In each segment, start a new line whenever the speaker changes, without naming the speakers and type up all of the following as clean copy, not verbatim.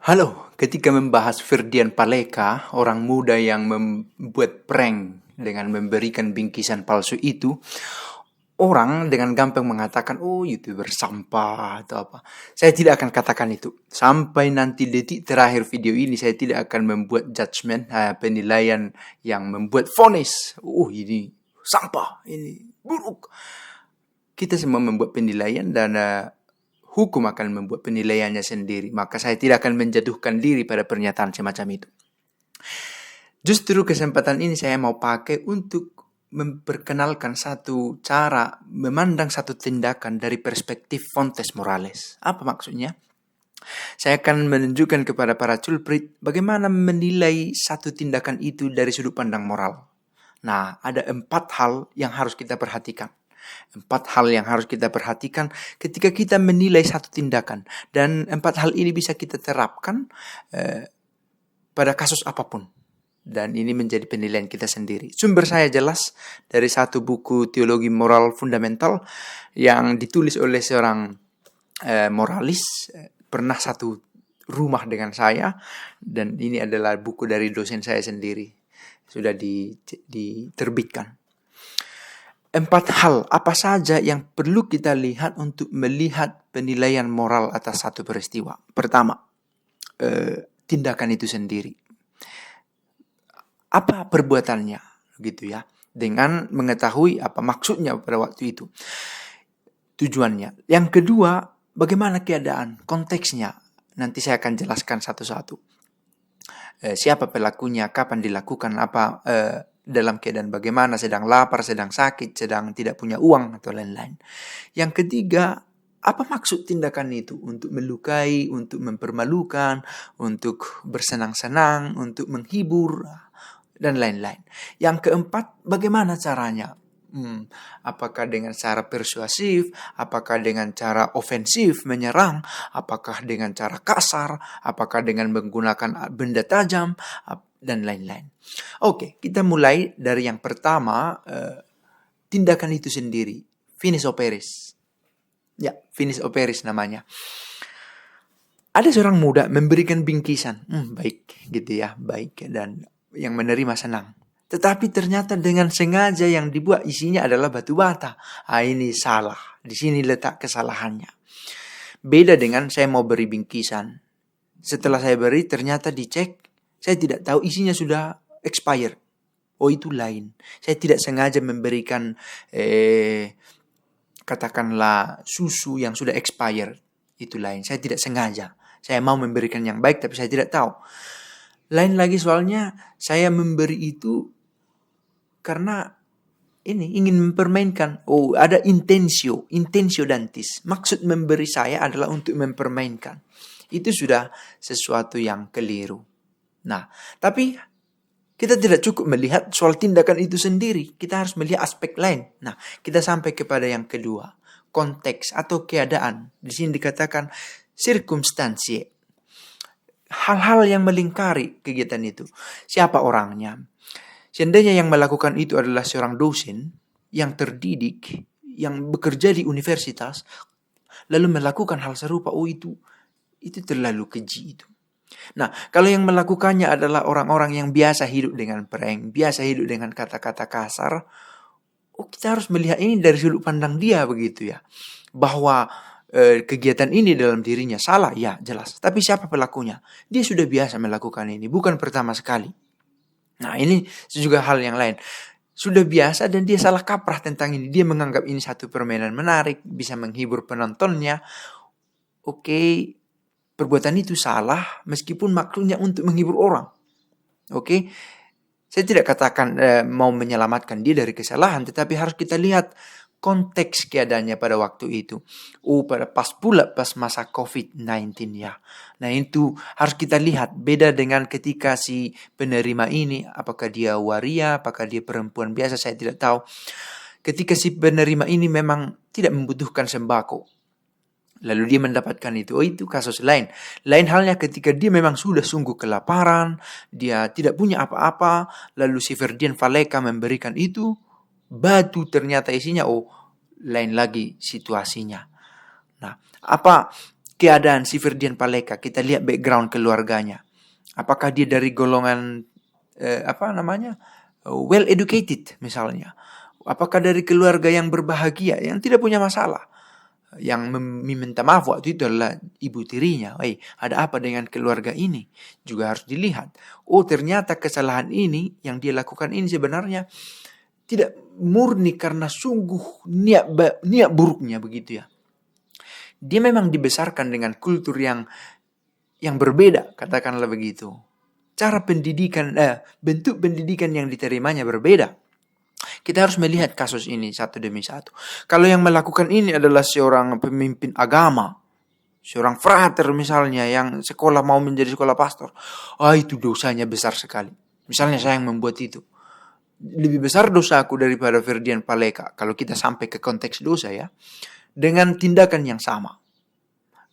Halo, ketika membahas Ferdian Paleka, orang muda yang membuat prank dengan memberikan bingkisan palsu itu, orang dengan gampang mengatakan, oh YouTuber sampah atau apa. Saya tidak akan katakan itu. Sampai nanti detik terakhir video ini, saya tidak akan membuat judgement, penilaian yang membuat vonis. Oh ini sampah, ini buruk. Kita semua membuat penilaian dan hukum akan membuat penilaiannya sendiri. Maka saya tidak akan menjatuhkan diri pada pernyataan semacam itu. Justru kesempatan ini saya mau pakai untuk memperkenalkan satu cara memandang satu tindakan dari perspektif Fontes Morales. Apa maksudnya? Saya akan menunjukkan kepada para culprit bagaimana menilai satu tindakan itu dari sudut pandang moral. Nah, ada 4 hal yang harus kita perhatikan. 4 hal yang harus kita perhatikan ketika kita menilai satu tindakan. Dan 4 hal ini bisa kita terapkan pada kasus apapun. Dan ini menjadi penilaian kita sendiri. Sumber saya jelas dari satu buku teologi moral fundamental yang ditulis oleh seorang moralis. Pernah satu rumah dengan saya. Dan ini adalah buku dari dosen saya sendiri. Sudah diterbitkan. 4 hal apa saja yang perlu kita lihat untuk melihat penilaian moral atas satu peristiwa. Pertama, tindakan itu sendiri. Apa perbuatannya, gitu ya. Dengan mengetahui apa maksudnya pada waktu itu. Tujuannya. Yang kedua, bagaimana keadaan, konteksnya. Nanti saya akan jelaskan satu-satu. Siapa pelakunya, kapan dilakukan, apa dalam keadaan bagaimana, sedang lapar, sedang sakit, sedang tidak punya uang, atau lain-lain. Yang ketiga, apa maksud tindakan itu? Untuk melukai, untuk mempermalukan, untuk bersenang-senang, untuk menghibur, dan lain-lain. Yang keempat, bagaimana caranya? Apakah dengan cara persuasif, apakah dengan cara ofensif menyerang, apakah dengan cara kasar, apakah dengan menggunakan benda tajam, dan lain-lain. Oke, kita mulai dari yang pertama, tindakan itu sendiri, finis operis. Ya, finis operis namanya. Ada seorang muda memberikan bingkisan, baik gitu ya, baik, dan yang menerima senang. Tetapi ternyata dengan sengaja yang dibuat isinya adalah batu bata. Ini salah. Di sini letak kesalahannya. Beda dengan saya mau beri bingkisan. Setelah saya beri ternyata dicek, saya tidak tahu isinya sudah expired. Oh itu lain. Saya tidak sengaja memberikan katakanlah susu yang sudah expired. Itu lain. Saya tidak sengaja. Saya mau memberikan yang baik tapi saya tidak tahu. Lain lagi soalnya saya memberi itu karena ini ingin mempermainkan. Oh, ada intensio dantis. Maksud memberi saya adalah untuk mempermainkan. Itu sudah sesuatu yang keliru. Nah, tapi kita tidak cukup melihat soal tindakan itu sendiri. Kita harus melihat aspek lain. Nah, kita sampai kepada yang kedua, konteks atau keadaan. Di sini dikatakan circumstances. Hal-hal yang melingkari kegiatan itu. Siapa orangnya? Seandainya yang melakukan itu adalah seorang dosen yang terdidik, yang bekerja di universitas, lalu melakukan hal serupa, oh itu terlalu keji itu. Nah, kalau yang melakukannya adalah orang-orang yang biasa hidup dengan prank, biasa hidup dengan kata-kata kasar, oh kita harus melihat ini dari sudut pandang dia begitu ya. Bahwa kegiatan ini dalam dirinya salah, ya jelas. Tapi siapa pelakunya? Dia sudah biasa melakukan ini, bukan pertama sekali. Nah ini juga hal yang lain. Sudah biasa dan dia salah kaprah tentang ini. Dia menganggap ini satu permainan menarik, bisa menghibur penontonnya. Oke, perbuatan itu salah meskipun maksudnya untuk menghibur orang. Oke, saya tidak katakan mau menyelamatkan dia dari kesalahan, tetapi harus kita lihat konteks keadaannya pada waktu itu. Pada pas masa COVID-19 ya. Nah itu harus kita lihat. Beda dengan ketika si penerima ini. Apakah dia waria, apakah dia perempuan biasa, saya tidak tahu. Ketika si penerima ini memang tidak membutuhkan sembako. Lalu dia mendapatkan itu. Oh itu kasus lain. Lain halnya ketika dia memang sudah sungguh kelaparan. Dia tidak punya apa-apa. Lalu si Ferdian Paleka memberikan itu. Batu ternyata isinya, oh lain lagi situasinya. Nah, apa keadaan si Ferdian Paleka, kita lihat background keluarganya. Apakah dia dari golongan well educated misalnya? Apakah dari keluarga yang berbahagia, yang tidak punya masalah? Yang meminta maaf waktu itu adalah ibu tirinya. Ada apa dengan keluarga ini? Juga harus dilihat. Oh, ternyata kesalahan ini yang dia lakukan ini sebenarnya tidak murni karena sungguh niat buruknya, begitu ya. Dia memang dibesarkan dengan kultur yang berbeda, katakanlah begitu. Cara pendidikan, bentuk pendidikan yang diterimanya berbeda. Kita harus melihat kasus ini satu demi satu. Kalau yang melakukan ini adalah seorang pemimpin agama, seorang frater misalnya yang sekolah mau menjadi sekolah pastor, itu dosanya besar sekali. Misalnya saya yang membuat itu. Lebih besar dosaku daripada Ferdian Paleka kalau kita sampai ke konteks dosa ya. Dengan tindakan yang sama.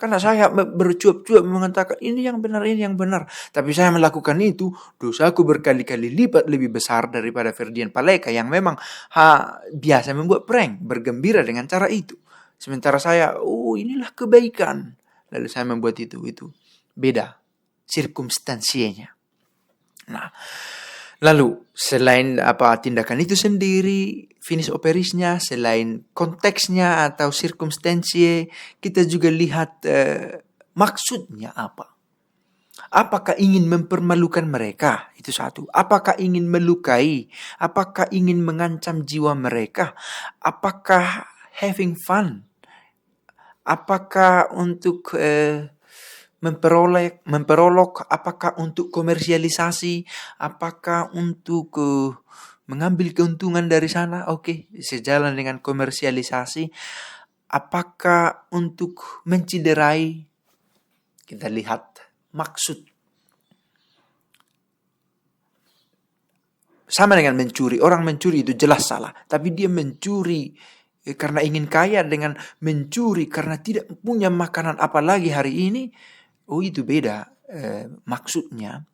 Karena saya bercuap-cuap mengatakan ini yang benar, ini yang benar. Tapi saya melakukan itu, dosaku berkali-kali lipat lebih besar daripada Ferdian Paleka yang memang biasa membuat prank, bergembira dengan cara itu. Sementara saya, inilah kebaikan. Lalu saya membuat itu beda sirkumstansinya. Nah, lalu selain tindakan itu sendiri, finis operisnya, selain konteksnya atau sirkumstansi, kita juga lihat maksudnya apa. Apakah ingin mempermalukan mereka? Itu satu. Apakah ingin melukai? Apakah ingin mengancam jiwa mereka? Apakah having fun? Apakah untuk memperolok, apakah untuk komersialisasi, apakah untuk mengambil keuntungan dari sana, sejalan dengan komersialisasi, apakah untuk menciderai, kita lihat maksud. Sama dengan mencuri, orang mencuri itu jelas salah, tapi dia mencuri karena ingin kaya dengan mencuri karena tidak punya makanan apa lagi hari ini. Itu beda maksudnya.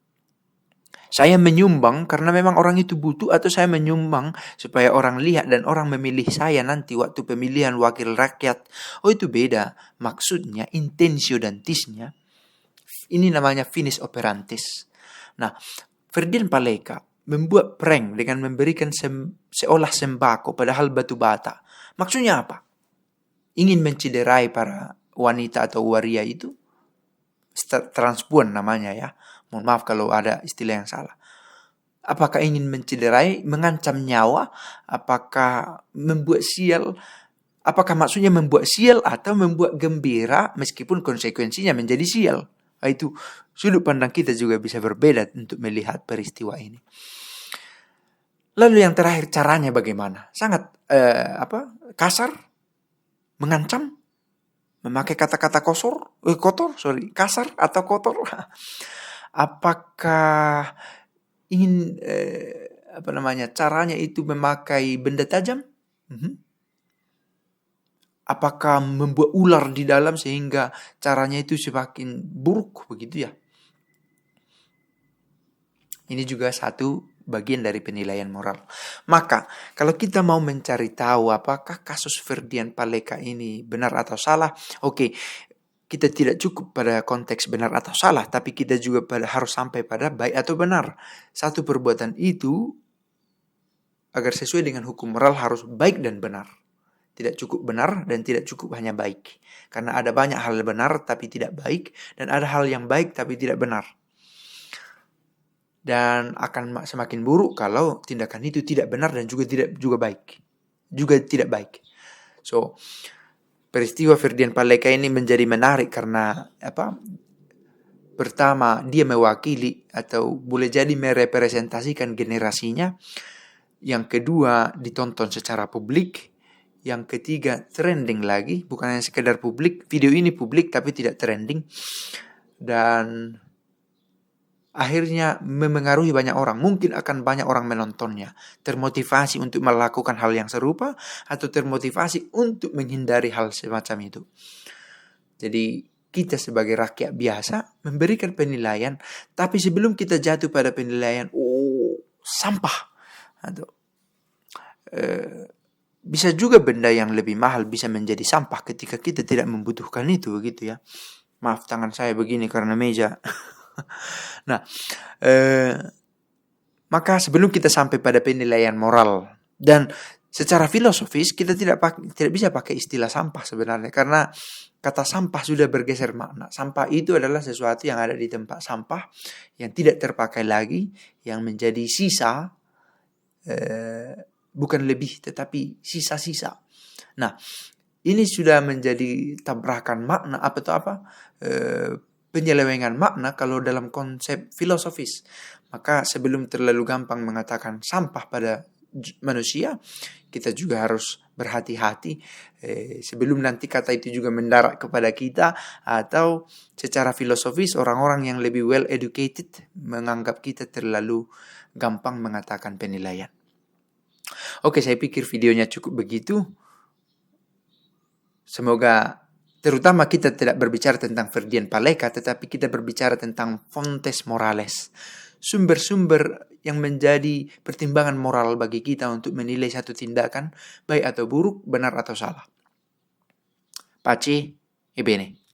Saya menyumbang karena memang orang itu butuh, atau saya menyumbang supaya orang lihat dan orang memilih saya nanti waktu pemilihan wakil rakyat. Itu beda maksudnya, intensio dantisnya. Ini namanya finis operantis. Nah, Ferdian Paleka membuat prank dengan memberikan seolah sembako padahal batu bata. Maksudnya apa? Ingin menciderai para wanita atau waria itu. Transpuan namanya ya. Mohon maaf kalau ada istilah yang salah. Apakah ingin menciderai, mengancam nyawa? Apakah membuat sial? Apakah maksudnya membuat sial atau membuat gembira meskipun konsekuensinya menjadi sial? Itu sudut pandang kita juga bisa berbeda untuk melihat peristiwa ini. Lalu yang terakhir, caranya bagaimana? Sangat kasar, mengancam, memakai kata-kata kasar atau kotor. Apakah ingin caranya itu memakai benda tajam? Apakah membuat ular di dalam sehingga caranya itu semakin buruk, begitu ya? Ini juga satu bagian dari penilaian moral. Maka kalau kita mau mencari tahu apakah kasus Ferdian Paleka ini benar atau salah, kita tidak cukup pada konteks benar atau salah, tapi kita juga harus sampai pada baik atau benar. Satu perbuatan itu agar sesuai dengan hukum moral harus baik dan benar. Tidak cukup benar dan tidak cukup hanya baik. Karena ada banyak hal benar tapi tidak baik, dan ada hal yang baik tapi tidak benar. Dan akan semakin buruk kalau tindakan itu tidak benar dan juga tidak baik. So, peristiwa Ferdian Paleka ini menjadi menarik karena pertama, dia mewakili atau boleh jadi merepresentasikan generasinya. Yang kedua, ditonton secara publik. Yang ketiga, trending lagi, bukan hanya sekedar publik. Video ini publik tapi tidak trending. Dan akhirnya memengaruhi banyak orang. Mungkin akan banyak orang menontonnya, termotivasi untuk melakukan hal yang serupa atau termotivasi untuk menghindari hal semacam itu. Jadi kita sebagai rakyat biasa memberikan penilaian, tapi sebelum kita jatuh pada penilaian sampah atau bisa juga benda yang lebih mahal bisa menjadi sampah ketika kita tidak membutuhkan itu, begitu ya. Maaf tangan saya begini karena meja. Nah, maka sebelum kita sampai pada penilaian moral dan secara filosofis, kita tidak bisa pakai istilah sampah sebenarnya, karena kata sampah sudah bergeser makna. Sampah itu adalah sesuatu yang ada di tempat sampah yang tidak terpakai lagi, yang menjadi sisa, bukan lebih tetapi sisa-sisa. Nah, ini sudah menjadi tabrakan makna penyelewengan makna kalau dalam konsep filosofis. Maka sebelum terlalu gampang mengatakan sampah pada manusia, kita juga harus berhati-hati sebelum nanti kata itu juga mendarat kepada kita, atau secara filosofis orang-orang yang lebih well educated menganggap kita terlalu gampang mengatakan penilaian. Oke, saya pikir videonya cukup begitu. Semoga terutama kita tidak berbicara tentang Ferdinand Paleka, tetapi kita berbicara tentang fontes morales, sumber-sumber yang menjadi pertimbangan moral bagi kita untuk menilai satu tindakan, baik atau buruk, benar atau salah. Pace e bene.